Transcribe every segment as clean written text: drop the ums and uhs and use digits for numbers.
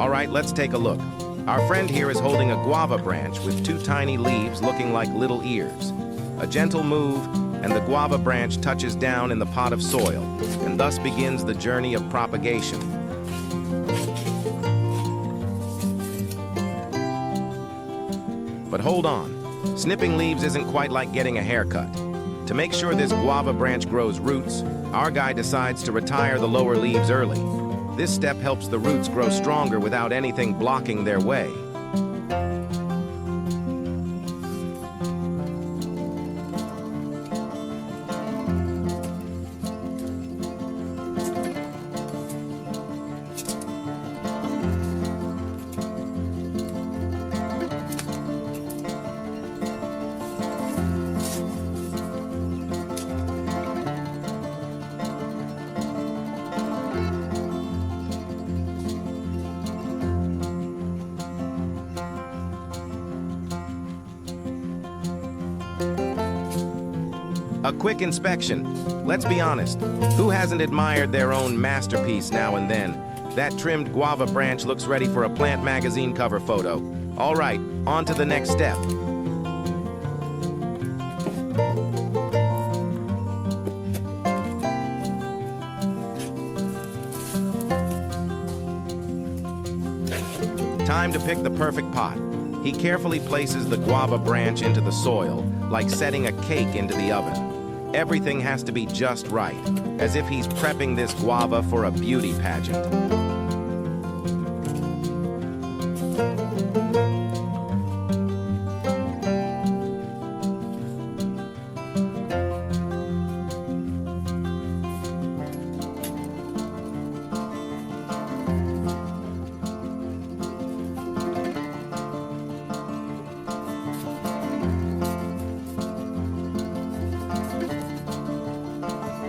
All right, let's take a look. Our friend here is holding a guava branch with two tiny leaves looking like little ears. A gentle move, and the guava branch touches down in the pot of soil, and thus begins the journey of propagation. But hold on, snipping leaves isn't quite like getting a haircut. To make sure this guava branch grows roots, our guy decides to retire the lower leaves early. This step helps the roots grow stronger without anything blocking their way. A quick inspection. Let's be honest, who hasn't admired their own masterpiece now and then? That trimmed guava branch looks ready for a plant magazine cover photo. All right, on to the next step. Time to pick the perfect pot. He carefully places the guava branch into the soil, like setting a cake into the oven. Everything has to be just right, as if he's prepping this guava for a beauty pageant.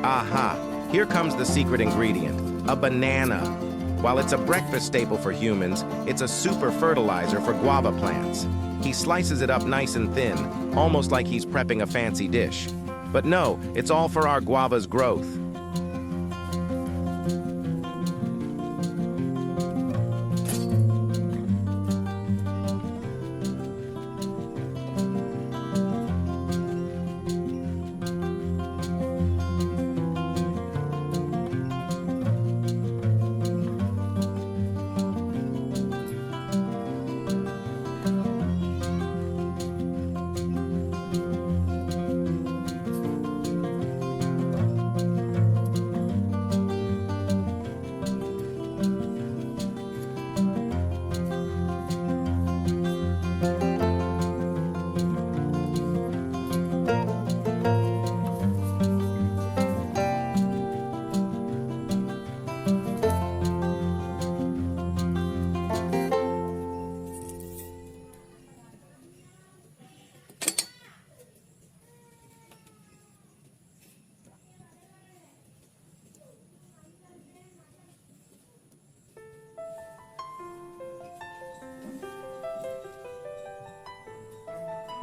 Aha, here comes the secret ingredient, a banana. While it's a breakfast staple for humans, it's a super fertilizer for guava plants. He slices it up nice and thin, almost like he's prepping a fancy dish. But no, it's all for our guava's growth.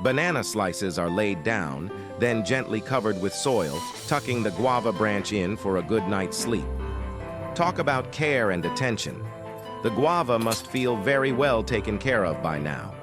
Banana slices are laid down, then gently covered with soil, tucking the guava branch in for a good night's sleep. Talk about care and attention. The guava must feel very well taken care of by now.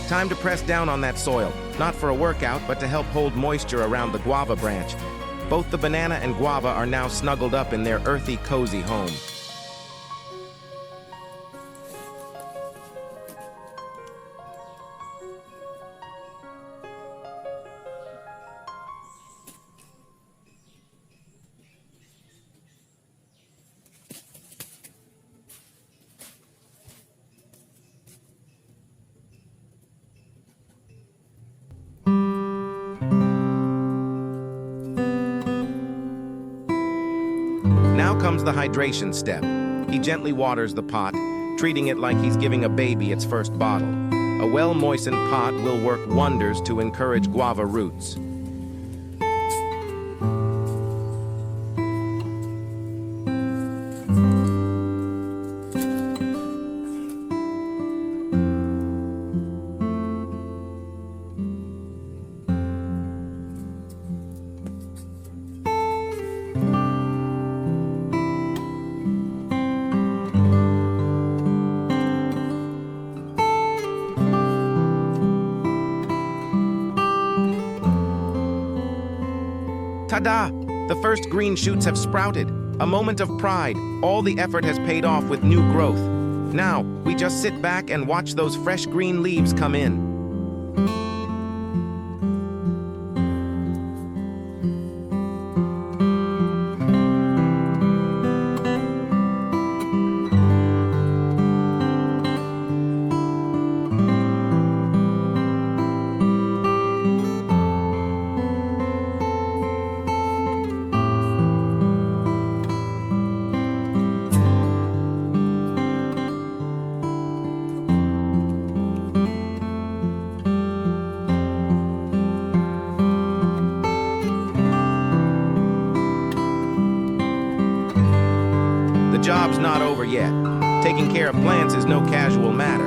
Time to press down on that soil, not for a workout, but to help hold moisture around the guava branch. Both the banana and guava are now snuggled up in their earthy, cozy home. Now comes the hydration step. He gently waters the pot, treating it like he's giving a baby its first bottle. A well-moistened pot will work wonders to encourage guava roots. Ta-da! The first green shoots have sprouted. A moment of pride. All the effort has paid off with new growth. Now, we just sit back and watch those fresh green leaves come in. The job's not over yet. Taking care of plants is no casual matter.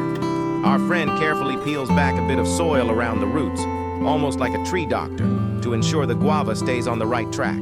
Our friend carefully peels back a bit of soil around the roots, almost like a tree doctor, to ensure the guava stays on the right track.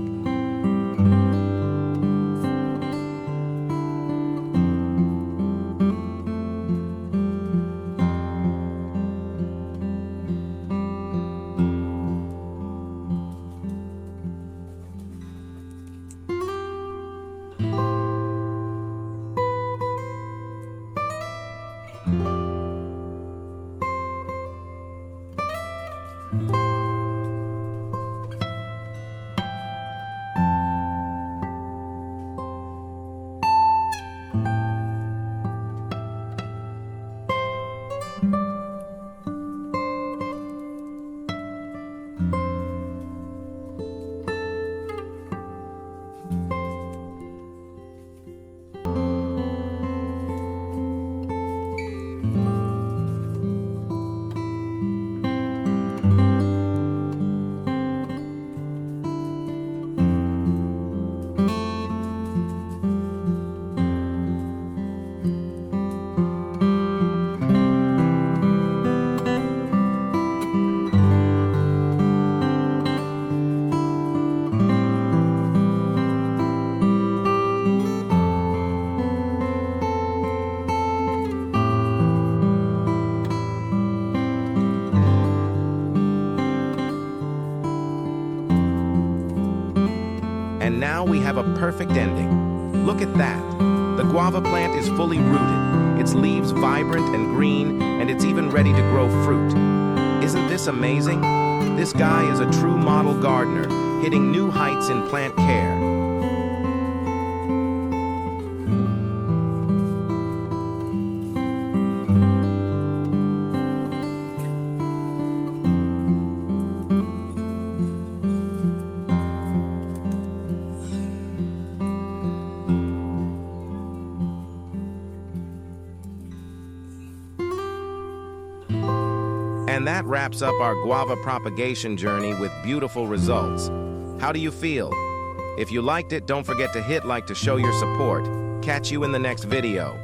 And now we have a perfect ending. Look at that. The guava plant is fully rooted, its leaves vibrant and green, and it's even ready to grow fruit. Isn't this amazing? This guy is a true model gardener, hitting new heights in plant care. And that wraps up our guava propagation journey with beautiful results. How do you feel? If you liked it, don't forget to hit like to show your support. Catch you in the next video.